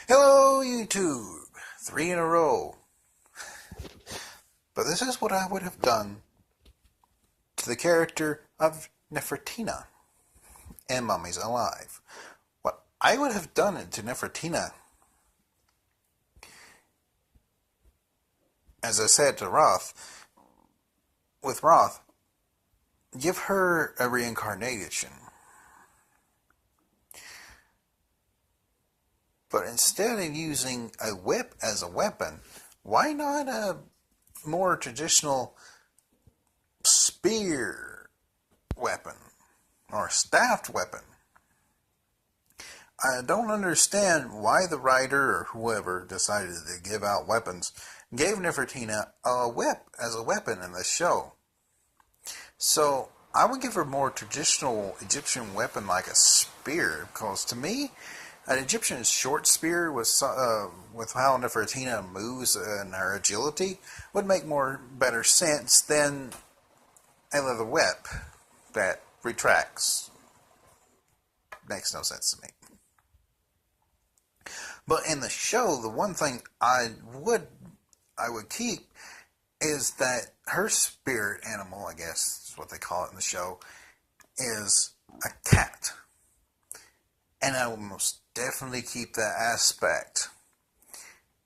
Hello, YouTube! 3 in a row. But this is what I would have done to the character of Nerftina in Mummies Alive. What I would have done to Nerftina, as I said to Roth, with Roth, give her a reincarnation. But instead of using a whip as a weapon, why not a more traditional spear weapon or staffed weapon? I don't understand why the writer or whoever decided to give out weapons gave Nerftina a whip as a weapon in this show. So I would give her a more traditional Egyptian weapon like a spear, because to me, an Egyptian short spear with how Nerftina moves and her agility would make better sense than a leather whip that retracts. Makes no sense to me. But in the show, the one thing I would keep is that her spirit animal, I guess is what they call it in the show, is a cat. And I will most definitely keep that aspect.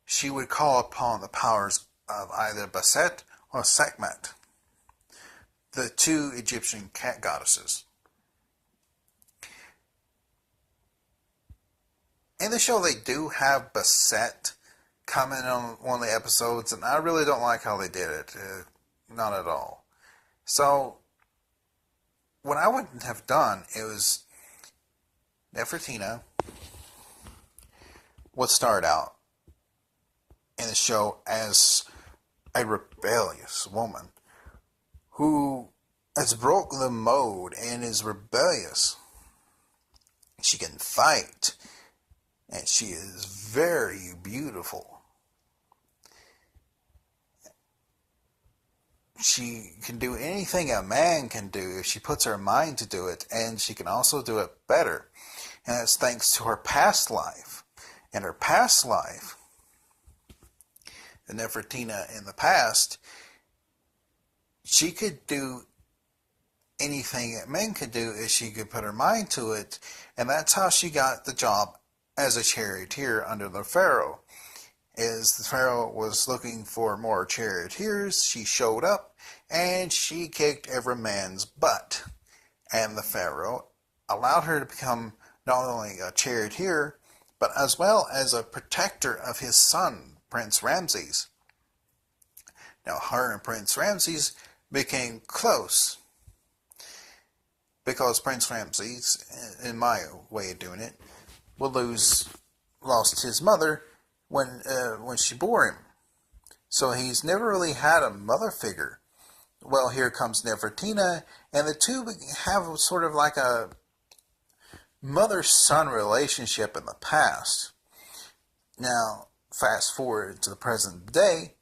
She would call upon the powers of either Bastet or Sekhmet, the two Egyptian cat goddesses. In the show, they do have Bastet comment on one of the episodes, and I really don't like how they did it. Not at all. So, what I wouldn't have done is Nerftina would start out in the show as a rebellious woman who has broke the mode and is rebellious. She can fight, and she is very beautiful. She can do anything a man can do if she puts her mind to do it, and she can also do it better. And that's thanks to her past life. In her past life, the Nerftina in the past, she could do anything that men could do if she could put her mind to it, and that's how she got the job as a charioteer under the Pharaoh. As the Pharaoh was looking for more charioteers, she showed up, and she kicked every man's butt. And the Pharaoh allowed her to become not only a charioteer, but as well as a protector of his son, Prince Ramses. Now, her and Prince Ramses became close, because Prince Ramses, in my way of doing it, lost his mother when she bore him. So he's never really had a mother figure. Well, here comes Nerftina, and the two have sort of like a mother-son relationship in the past. Now, fast forward to the present day,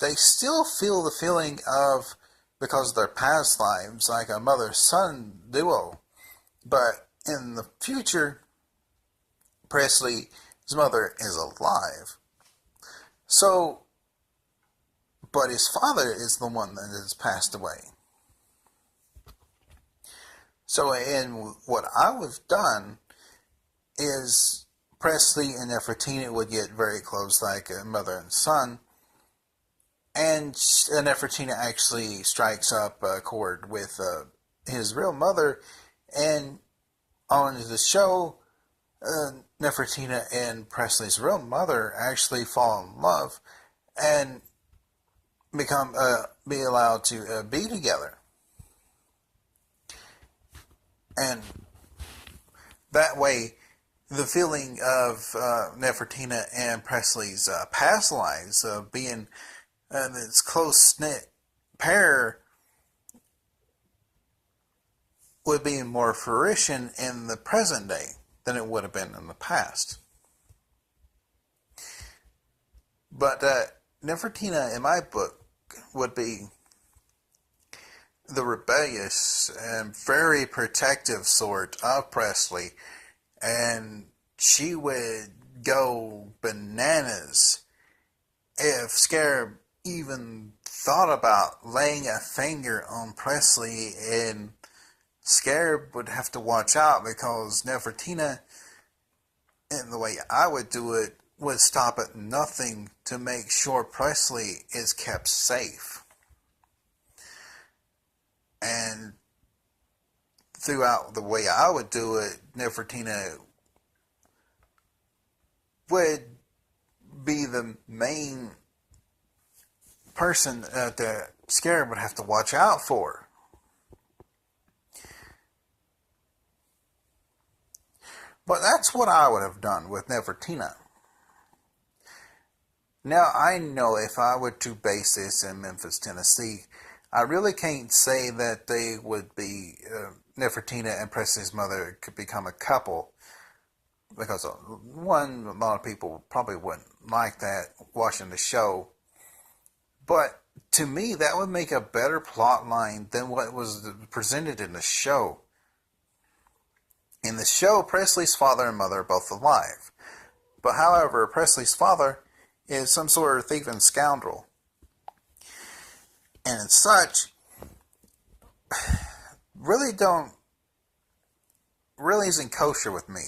they still feel the feeling of, because of their past lives, like a mother-son duo. But in the future, Presley's mother is alive. So, but his father is the one that has passed away. So, in what I would have done is Presley and Nerftina would get very close, like a mother and son. And Nerftina actually strikes up a chord with his real mother. And on the show, Nerftina and Presley's real mother actually fall in love and be allowed to be together. And that way, the feeling of Nerftina and Presley's past lives being this close-knit pair would be more fruition in the present day than it would have been in the past. But Nerftina, in my book, would be the rebellious and very protective sort of Presley, and she would go bananas if Scarab even thought about laying a finger on Presley, and Scarab would have to watch out because Nerftina, in the way I would do it, would stop at nothing to make sure Presley is kept safe. And throughout the way I would do it, Nerftina would be the main person that the Scarab would have to watch out for. But that's what I would have done with Nerftina. Now, I know if I were to base this in Memphis, Tennessee, I really can't say that they would be, Nerftina and Presley's mother could become a couple, because one, a lot of people probably wouldn't like that watching the show. But to me, that would make a better plot line than what was presented in the show. In the show, Presley's father and mother are both alive. But however, Presley's father is some sort of thieving scoundrel. And as such, really isn't kosher with me.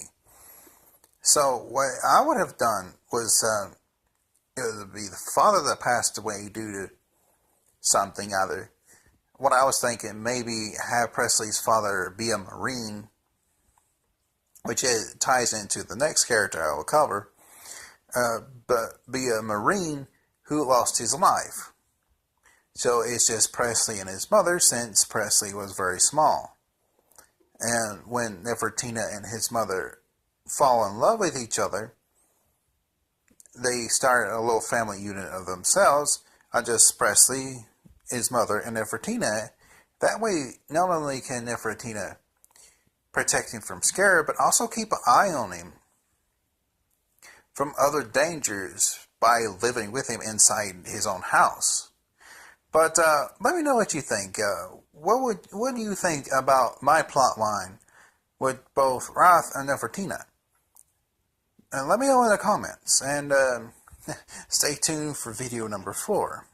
So what I would have done was, it would be the father that passed away due to something either. What I was thinking, maybe have Presley's father be a Marine, which ties into the next character I will cover, but be a Marine who lost his life. So it's just Presley and his mother, since Presley was very small. And when Nerftina and his mother fall in love with each other, they start a little family unit of themselves, just Presley, his mother, and Nerftina. That way, not only can Nerftina protect him from Scarab, but also keep an eye on him from other dangers by living with him inside his own house. But let me know what you think. What do you think about my plot line with both Roth and Nerftina? And let me know in the comments. And stay tuned for video number 4.